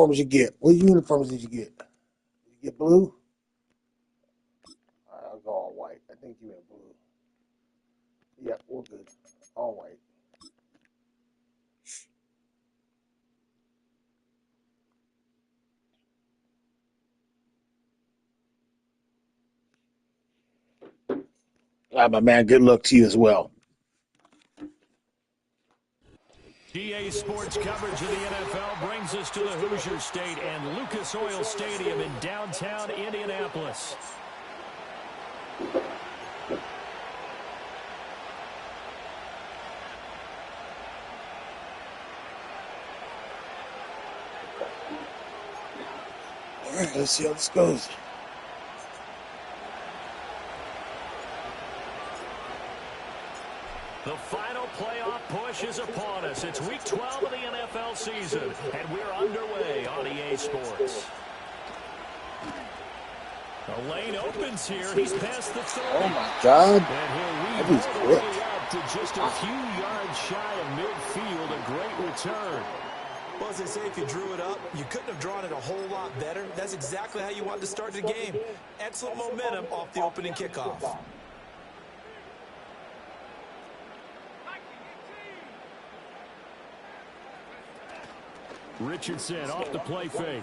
you get? What uniforms did you get? Did you get blue? All right, I'll go all white. I think you had blue. Yep, we're good. All white. All right, my man. Good luck to you as well. GA Sports coverage of the NFL brings us to the Hoosier State and Lucas Oil Stadium in downtown Indianapolis. All right, let's see how this goes. The final playoff push is upon us. It's week 12 of the NFL season, and we're underway on EA Sports. The lane opens here. He's past the 30. Oh, my God. And he'll lead all the way up to just a few yards shy of midfield. A great return. Well, as they say, if you drew it up, you couldn't have drawn it a whole lot better. That's exactly how you wanted to start the game. Excellent momentum off the opening kickoff. Richardson off the play fake.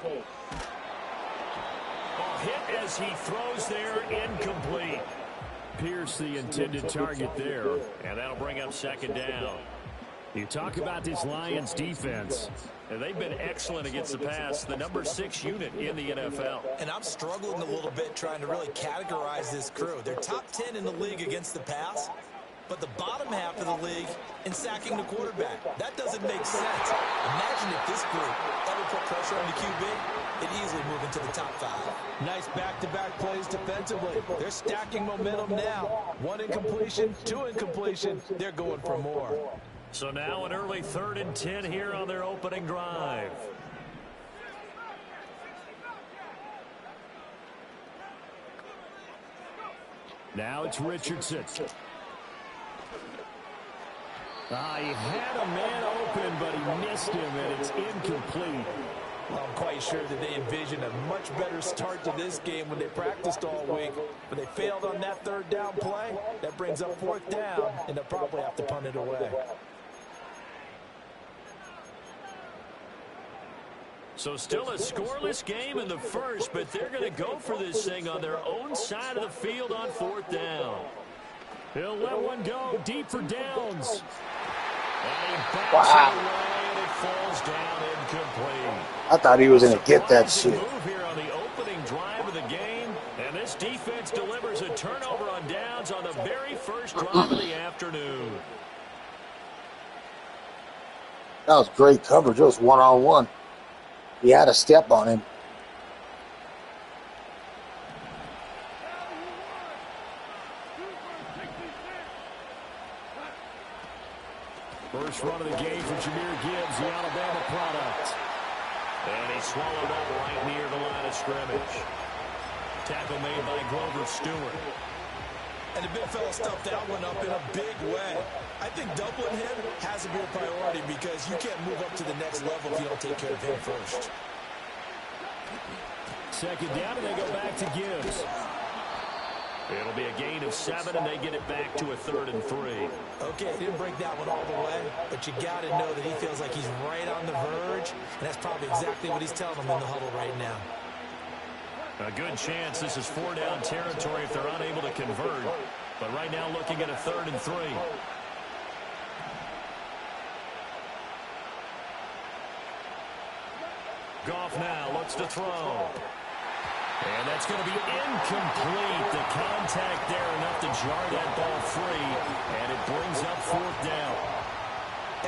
Hit as he throws there, incomplete. Pierce the intended target there, and that'll bring up second down. You talk about this Lions defense, and they've been excellent against the pass, the number 6 unit in the NFL. And I'm struggling a little bit trying to really categorize this crew. They're top 10 in the league against the pass, but the bottom half of the league in sacking the quarterback. That doesn't make sense. Imagine if this group ever put pressure on the QB, it'd easily move into the top 5. Nice back-to-back plays defensively. They're stacking momentum now. 1 incompletion, 2 incompletion. They're going for more. So now an early 3rd and 10 here on their opening drive. Now it's Richardson. He had a man open, but he missed him, and it's incomplete. Well, I'm quite sure that they envisioned a much better start to this game when they practiced all week, but they failed on that 3rd down play. That brings up 4th down, and they'll probably have to punt it away. So still a scoreless game in the first, but they're going to go for this thing on their own side of the field on 4th down. He'll let one go deep for downs. And he backs it away, and it falls down incomplete. I thought he was going to get that shit. Move here on the opening drive of the game, and this defense delivers a turnover on downs on the very first drive of the afternoon. That was great coverage. It was one-on-one. He had a step on him. First run of the game for Jahmyr Gibbs, the Alabama product. And he swallowed up right near the line of scrimmage. Tackle made by Grover Stewart. And the big fella stuffed that one up in a big way. I think doubling him has to be a priority because you can't move up to the next level if you don't take care of him first. Second down, and they go back to Gibbs. It'll be a gain of 7, and they get it back to a 3rd and 3. Okay, he didn't break that one all the way, but you got to know that he feels like he's right on the verge, and that's probably exactly what he's telling them in the huddle right now. A good chance this is 4-down territory if they're unable to convert. But right now looking at a 3rd and 3. Goff now looks to throw. And that's going to be incomplete. The contact there enough to jar that ball free. And it brings up 4th down.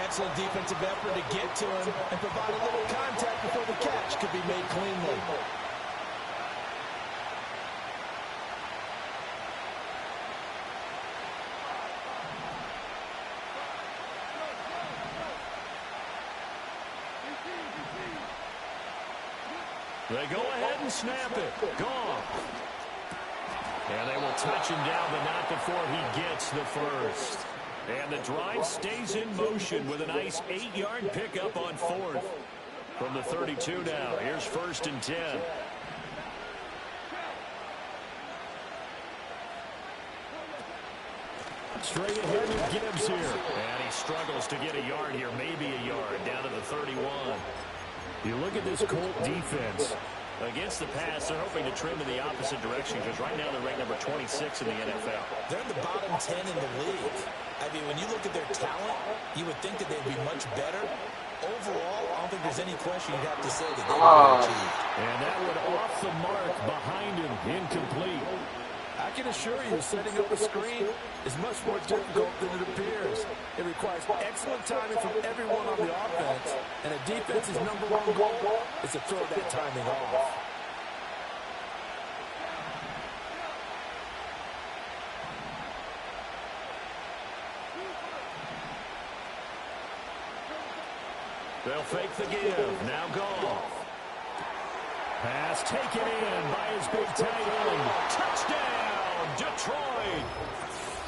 Excellent defensive effort to get to him and provide a little contact before the catch could be made cleanly. They go ahead and snap it. Goff. And they will touch him down, but not before he gets the first. And the drive stays in motion with a nice 8-yard pickup on 4th. From the 32 now, here's 1st and 10. Straight ahead with Gibbs here. And he struggles to get a yard here, maybe a yard, down to the 31. You look at this Colt defense. Against the pass, they're hoping to trim in the opposite direction because right now they're ranked number 26 in the NFL. They're in the bottom 10 in the league. I mean, when you look at their talent, you would think that they'd be much better. Overall, I don't think there's any question you'd have to say that they would achieve. And that would off the mark behind him, incomplete. I can assure you, setting up a screen is much more difficult than it appears. It requires excellent timing from everyone on the offense, and a defense's #1 goal is to throw that timing off. They'll fake the give. Now Goff. Pass taken in by his big tight end. Touchdown, Detroit.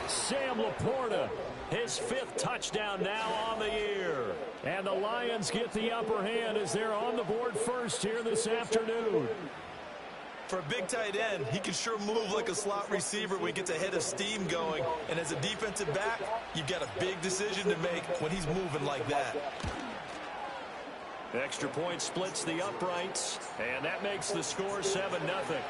Sam Laporta, his 5th touchdown now on the year. And the Lions get the upper hand as they're on the board first here this afternoon. For a big tight end, he can sure move like a slot receiver when he gets a head of steam going. And as a defensive back, you've got a big decision to make when he's moving like that. Extra point splits the uprights, and that makes the score 7-0.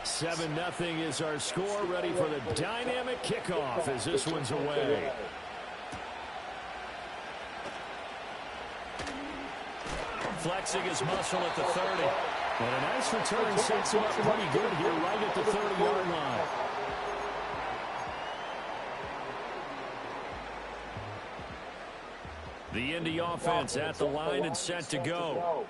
Seven nothing is our score. Ready for the dynamic kickoff as this one's away. Flexing his muscle at the 30. And a nice return sets him up pretty good here right at the 30-yard line. The Indy offense at the line and set to go.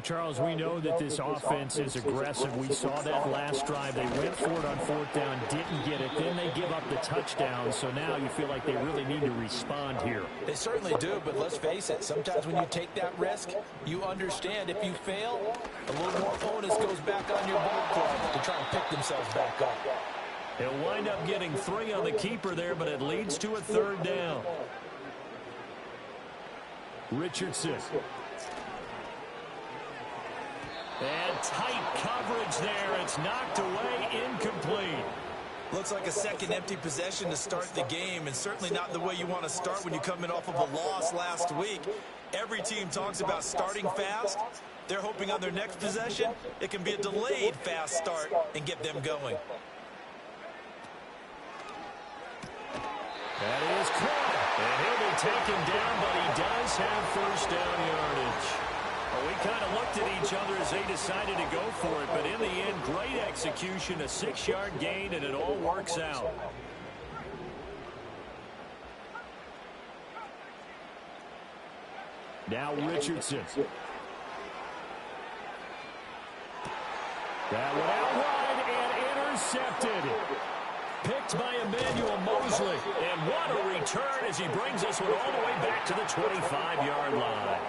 Charles, we know that this offense is aggressive. We saw that last drive. They went for it on 4th down, didn't get it. Then they give up the touchdown. So now you feel like they really need to respond here. They certainly do, but let's face it. Sometimes when you take that risk, you understand if you fail, a little more onus goes back on your ball club to try and pick themselves back up. He'll wind up getting 3 on the keeper there, but it leads to a 3rd down. Richardson. And tight coverage there. It's knocked away, incomplete. Looks like a second empty possession to start the game, and certainly not the way you want to start when you come in off of a loss last week. Every team talks about starting fast. They're hoping on their next possession, it can be a delayed fast start and get them going. That is caught. And he'll be taken down, but he does have 1st down yardage. Well, we kind of looked at each other as they decided to go for it, but in the end, great execution, a 6-yard gain, and it all works out. Now Richardson. That one out wide and intercepted. Picked by Emmanuel Mosley. And what a return as he brings this one all the way back to the 25-yard line.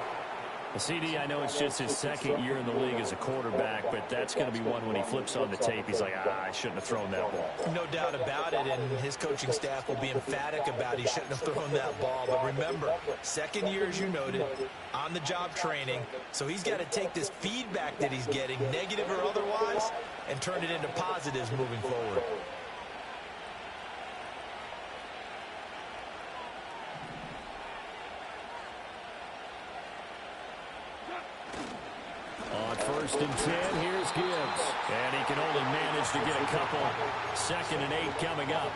CD, I know it's just his 2nd year in the league as a quarterback, but that's going to be one when he flips on the tape. He's like, I shouldn't have thrown that ball. No doubt about it, and his coaching staff will be emphatic about he shouldn't have thrown that ball. But remember, 2nd year, as you noted, on-the-job training. So he's got to take this feedback that he's getting, negative or otherwise, and turn it into positives moving forward. On 1st and 10, here's Gibbs. And he can only manage to get a couple. 2nd and 8 coming up.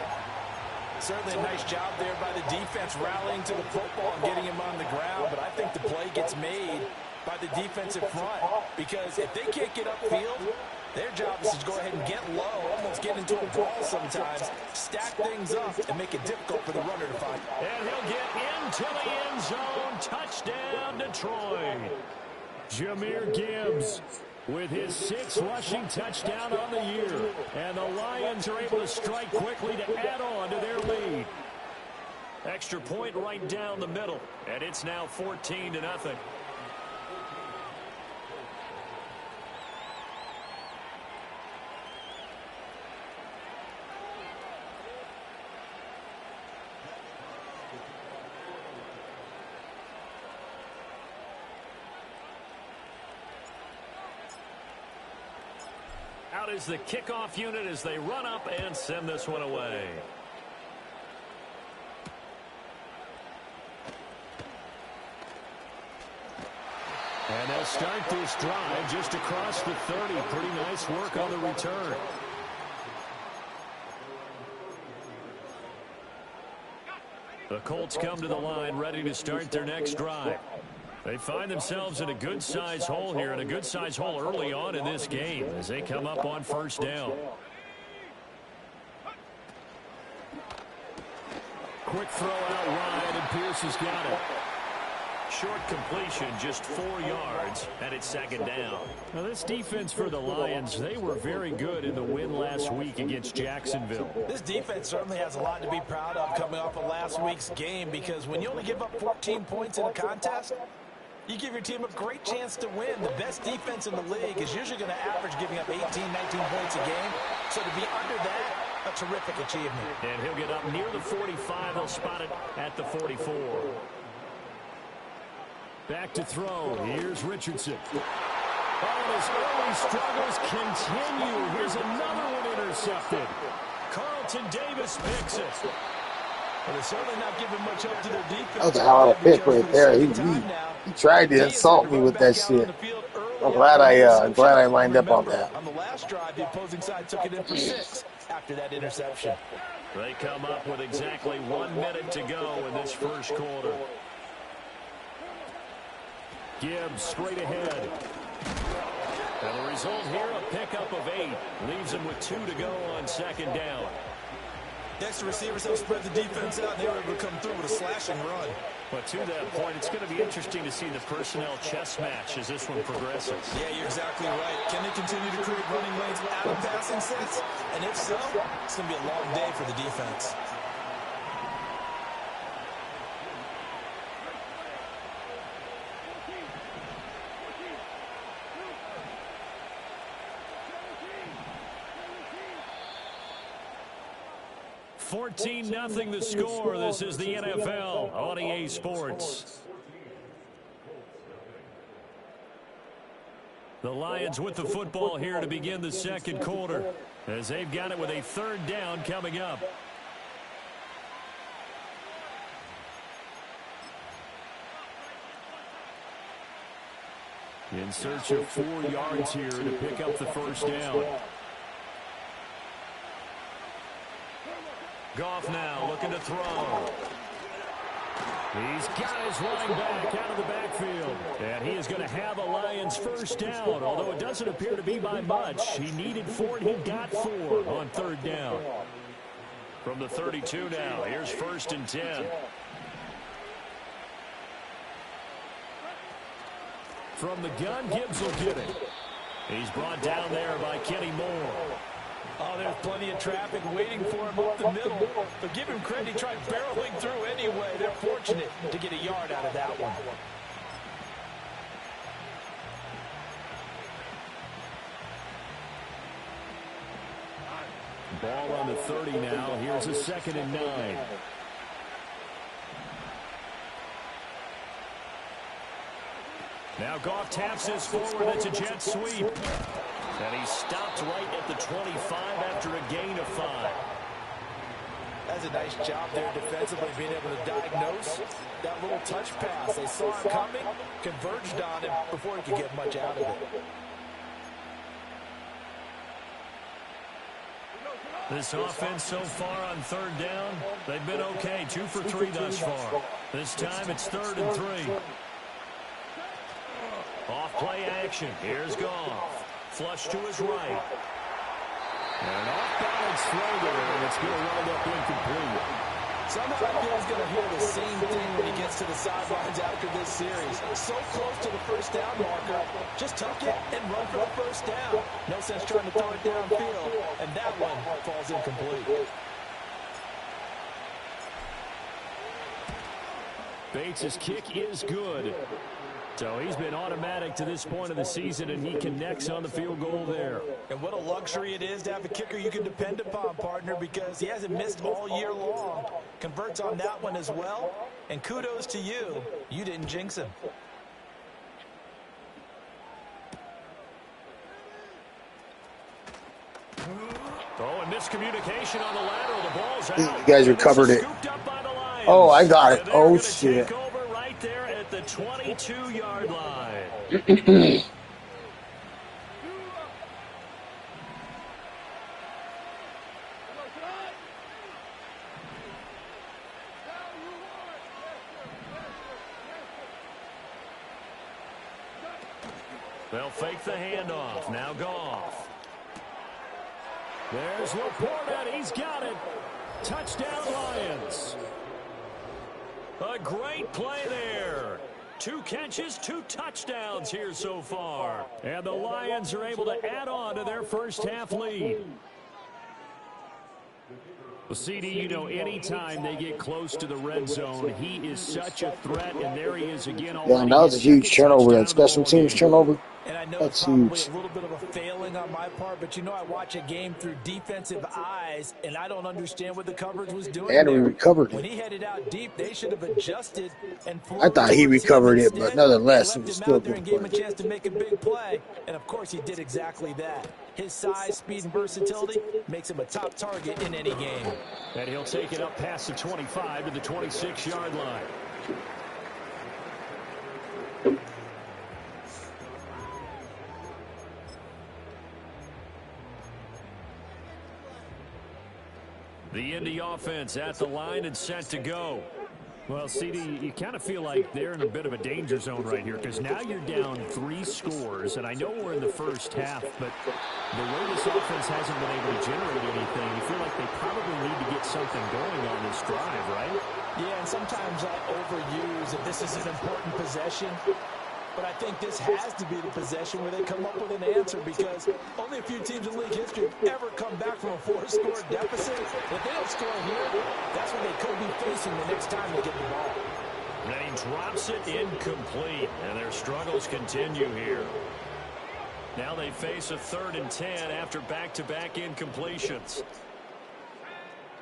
Certainly a nice job there by the defense rallying to the football and getting him on the ground, but I think the play gets made by the defensive front because if they can't get upfield, their job is to go ahead and get low, almost get into a brawl sometimes, stack things up, and make it difficult for the runner to find. And he'll get into the end zone. Touchdown, Detroit. Jahmyr Gibbs with his 6th rushing touchdown on the year. And the Lions are able to strike quickly to add on to their lead. Extra point right down the middle. And it's now 14-0. out is the kickoff unit as they run up and send this one away. And they'll start this drive just across the 30. Pretty nice work on the return. The Colts come to the line ready to start their next drive. They find themselves in a good-sized hole here, and a good-sized hole early on in this game as they come up on first down. Quick throw out wide, and Pierce has got it. Short completion, just 4 yards, and it's second down. Now, this defense for the Lions, they were very good in the win last week against Jacksonville. This defense certainly has a lot to be proud of coming off of last week's game, because when you only give up 14 points in a contest, you give your team a great chance to win. The best defense in the league is usually going to average giving up 18, 19 points a game. So to be under that, a terrific achievement. And he'll get up near the 45. They'll spot it at the 44. Back to throw. Here's Richardson. Oh, and his early struggles continue. Here's another one intercepted. Carlton Davis picks it. Well, they're certainly not giving much help to their defense. That was a hell of a pick right there. He tried to insult me with that shit. I'm glad I lined up on that. On the last drive, the opposing side took it in for 6 after that interception. They come up with exactly 1 minute to go in this first quarter. Gibbs straight ahead. And the result here, a pickup of 8. Leaves him with 2 to go on second down. Next, the receivers have spread the defense out, and they were able to come through with a slashing run. But to that point, it's going to be interesting to see the personnel chess match as this one progresses. Yeah, you're exactly right. Can they continue to create running lanes out of passing sets? And if so, it's going to be a long day for the defense. $14-0 the score. This is the NFL on EA Sports. The Lions with the football here to begin the second quarter as they've got it with a third down coming up. In search of 4 yards here to pick up the first down. Goff now looking to throw. He's got his running back out of the backfield. And he is going to have a Lions first down, although it doesn't appear to be by much. He needed 4, and he got 4 on third down. From the 32 now, here's 1st and 10. From the gun, Gibbs will get it. He's brought down there by Kenny Moore. Oh, there's plenty of traffic waiting for him up the middle. But give him credit, he tried barreling through anyway. They're fortunate to get a yard out of that one. Ball on the 30 now. Here's a 2nd and 9. Now Goff taps this forward. That's a jet sweep. And he stopped right at the 25 after a gain of 5. That's a nice job there defensively, being able to diagnose that little touch pass. They saw him coming, converged on him before he could get much out of it. This offense so far on third down, they've been okay. 2 for 3 thus far. This time it's 3rd and 3. Off play action. Here's Goff. Flush to his right. And an off-balance throw there, and it's going to wind up incomplete. Somehow I feel he's going to hear the same thing when he gets to the sidelines after this series. So close to the first down marker. Just tuck it and run for the first down. No sense trying to throw it downfield. And that one falls incomplete. Bates' kick is good. So he's been automatic to this point of the season, and he connects on the field goal there. And what a luxury it is to have a kicker you can depend upon, partner, because he hasn't missed all year long. Converts on that one as well. And kudos to you. You didn't jinx him. Miscommunication on the lateral. The ball's out. You guys recovered it. Oh, I got it. Oh, shit. Take over right there at the 22-yard line. They'll fake the handoff. Now Goff. There's Laporta. He's got it. Touchdown, Lions. A great play there. 2 catches, 2 touchdowns here so far. And the Lions are able to add on to their first half lead. Well, CD, you know, anytime they get close to the red zone, he is such a threat, and there he is again. Yeah, that was a huge turnover, that special teams turnover. And I know That's it's probably huge. a little bit of a failing on my part, but you know I watch a game through defensive eyes, and I don't understand what the coverage was doing. And we recovered When it. he headed out deep, they should have adjusted and I thought he recovered it, but nonetheless, it was still a good gave him a play. chance to make a big play, and of course he did exactly that. His size, speed, and versatility makes him a top target in any game. And he'll take it up past the 25 to the 26-yard line. The Indy offense at the line and set to go. Well, CD, you kind of feel like they're in a bit of a danger zone right here because now you're down 3 scores, and I know we're in the first half, but the way this offense hasn't been able to generate anything, you feel like they probably need to get something going on this drive, right? Yeah, and sometimes I overuse that this is an important possession. But I think this has to be the possession where they come up with an answer because only a few teams in league history have ever come back from a 4-score deficit. If they don't score here, that's what they could be facing the next time they get the ball. And he drops it incomplete, and their struggles continue here. Now they face a 3rd and 10 after back-to-back incompletions.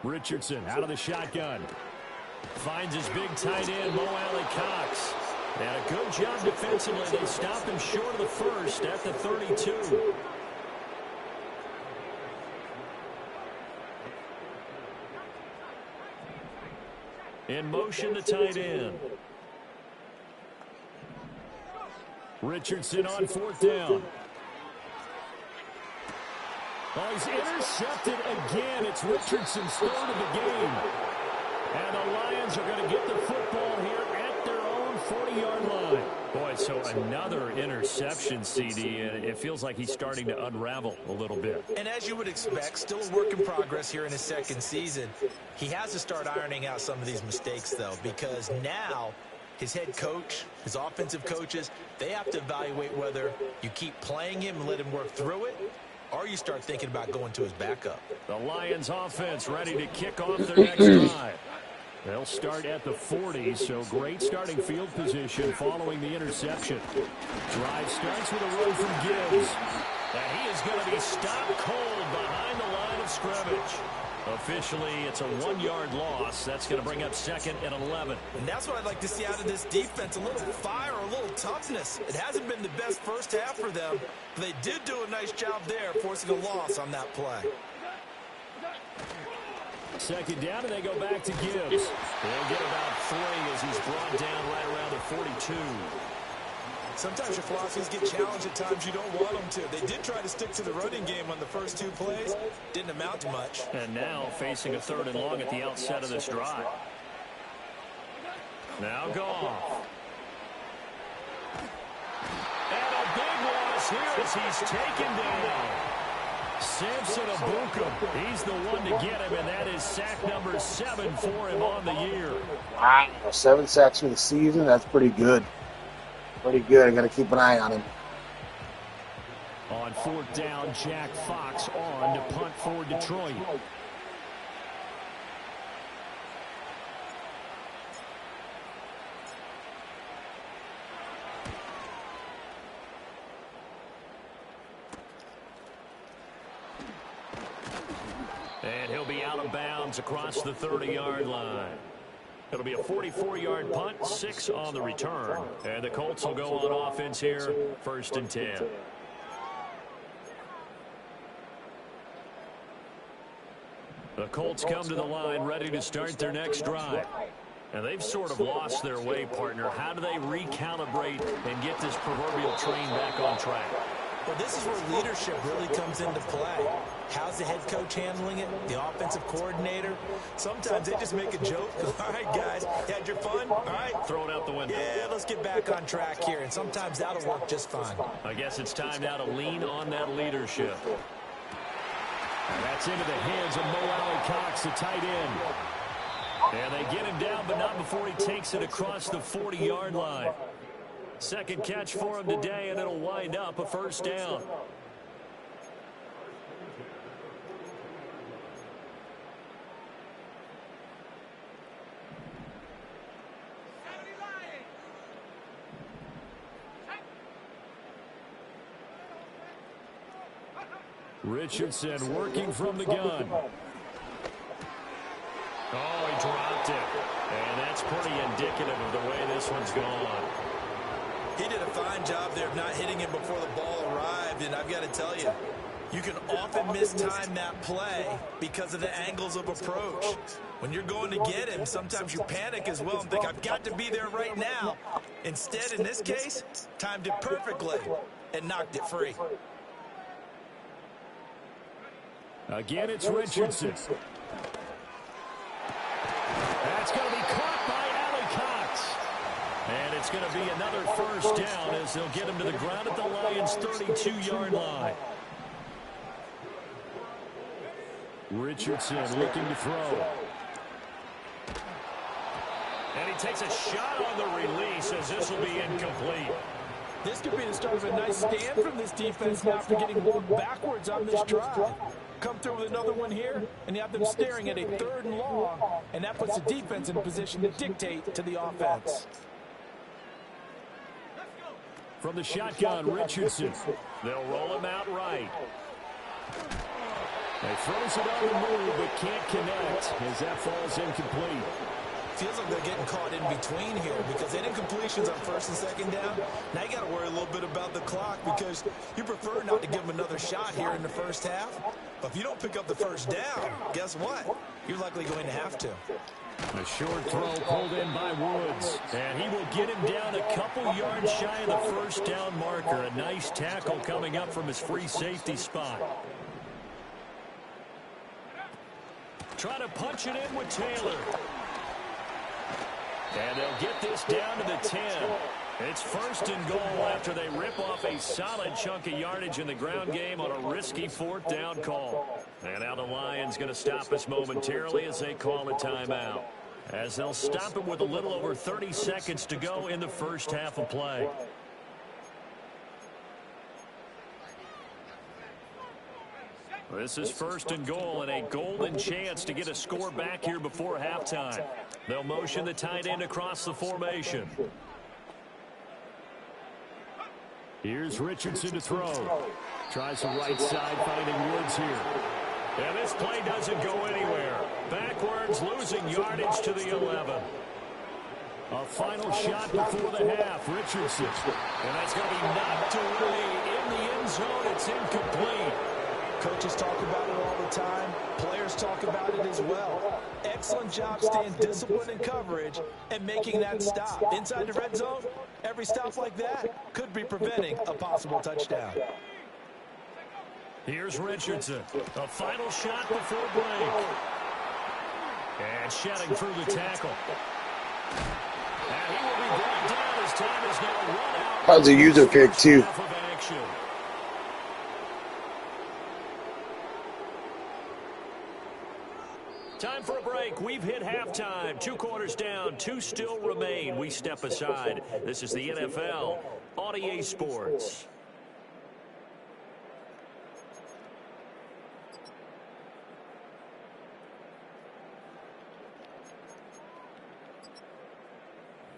Richardson out of the shotgun. Finds his big tight end, Mo Alley Cox. And a good job defensively. They stopped him short of the first at the 32. In motion, the tight end. Richardson on 4th down. Oh, he's intercepted again. It's Richardson's 3rd of the game. And the Lions are going to get the football here at their own 40-yard line. Boy, so another interception, CD, and it feels like he's starting to unravel a little bit. And as you would expect, still a work in progress here in his 2nd season. He has to start ironing out some of these mistakes, though, because now his head coach, his offensive coaches, they have to evaluate whether you keep playing him and let him work through it, or you start thinking about going to his backup. The Lions offense ready to kick off their next drive. They'll start at the 40, so great starting field position following the interception. Drive starts with a run from Gibbs. And he is going to be stopped cold behind the line of scrimmage. Officially, it's a 1-yard loss. That's going to bring up 2nd and 11. And that's what I'd like to see out of this defense, a little fire, a little toughness. It hasn't been the best first half for them, but they did do a nice job there, forcing a loss on that play. 2nd down, and they go back to Gibbs. They'll get about 3 as he's brought down right around the 42. Sometimes your philosophies get challenged at times you don't want them to. They did try to stick to the running game on the first 2 plays. Didn't amount to much. And now facing a 3rd and long at the outset of this drive. Now Goff. And a big loss here as he's taken down. Samson Abukum, he's the one to get him, and that is sack number 7 for him on the year. Wow, 7 sacks for the season. That's pretty good. Pretty good. I got to keep an eye on him. On 4th down, Jack Fox on to punt for Detroit. And he'll be out of bounds across the 30-yard line. It'll be a 44-yard punt, 6 on the return. And the Colts will go on offense here, 1st and 10. The Colts come to the line ready to start their next drive. And they've sort of lost their way, partner. How do they recalibrate and get this proverbial train back on track? Well, this is where leadership really comes into play. How's the head coach handling it? The offensive coordinator? Sometimes they just make a joke. All right, guys, had your fun? All right. Throw it out the window. Yeah, let's get back on track here. And sometimes that'll work just fine. I guess it's time now to lean on that leadership. And that's into the hands of Mo Alley-Cox, the tight end. And they get him down, but not before he takes it across the 40-yard line. Second catch for him today, and it'll wind up a first down. Richardson working from the gun. Oh, he dropped it. And that's pretty indicative of the way this one's gone. He did a fine job there of not hitting him before the ball arrived, and I've got to tell you, you can often mistime that play because of the angles of approach. When you're going to get him, sometimes you panic as well and think, I've got to be there right now. Instead, in this case, timed it perfectly and knocked it free. Again, it's Richardson. That's going to be caught by Alley-Cox. And it's going to be another first down as they'll get him to the ground at the Lions' 32-yard line. Richardson looking to throw. And he takes a shot on the release as this will be incomplete. This could be the start of a nice stand from this defense now after getting blown backwards on this drive. Come through with another one here, and you have them staring at a 3rd and long, and that puts the defense in a position to dictate to the offense. From the shotgun, Richardson. They'll roll him out right. They throws it on the move, but can't connect as that falls incomplete. Feels like they're getting caught in between here because they did completions on 1st and 2nd down. Now you got to worry a little bit about the clock because you prefer not to give them another shot here in the first half. But if you don't pick up the first down, guess what? You're likely going to have to. A short throw pulled in by Woods. And he will get him down a couple yards shy of the first down marker. A nice tackle coming up from his free safety spot. Try to punch it in with Taylor. And they'll get this down to the 10. It's 1st and goal after they rip off a solid chunk of yardage in the ground game on a risky 4th down call. And now the Lions going to stop us momentarily as they call a timeout. As they'll stop it with a little over 30 seconds to go in the first half of play. This is 1st and goal and a golden chance to get a score back here before halftime. They'll motion the tight end across the formation. Here's Richardson to throw. Tries the right side, finding Woods here. And this play doesn't go anywhere. Backwards, losing yardage to the 11. A final shot before the half, Richardson. And that's going to be knocked away in the end zone. It's incomplete. Coaches talk about it all the time. Players talk about it as well. Excellent job staying disciplined in coverage and making that stop. Inside the red zone, every stop like that could be preventing a possible touchdown. Here's Richardson. A final shot before break. And shedding through the tackle. And he will be brought down as time is now run out. That was a user pick, too. Time for a break. We've hit halftime. 2 quarters down. 2 still remain. We step aside. This is the NFL on EA Sports.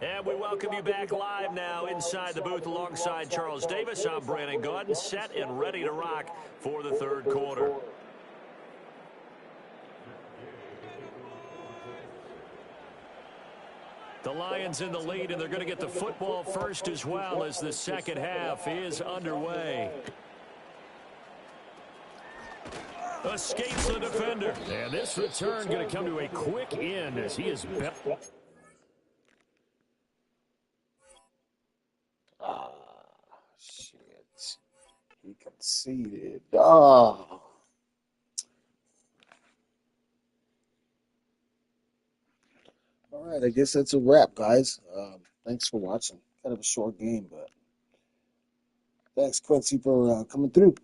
And we welcome you back live now inside the booth alongside Charles Davis. I'm Brandon Gaudin, set and ready to rock for the 3rd quarter. The Lions in the lead, and they're going to get the football first as well as the second half is underway. Escapes the defender. And this return going to come to a quick end as he is... Shit. He conceded. Oh. All right, I guess that's a wrap, guys. Thanks for watching. Kind of a short game, but thanks, Quincy, for coming through.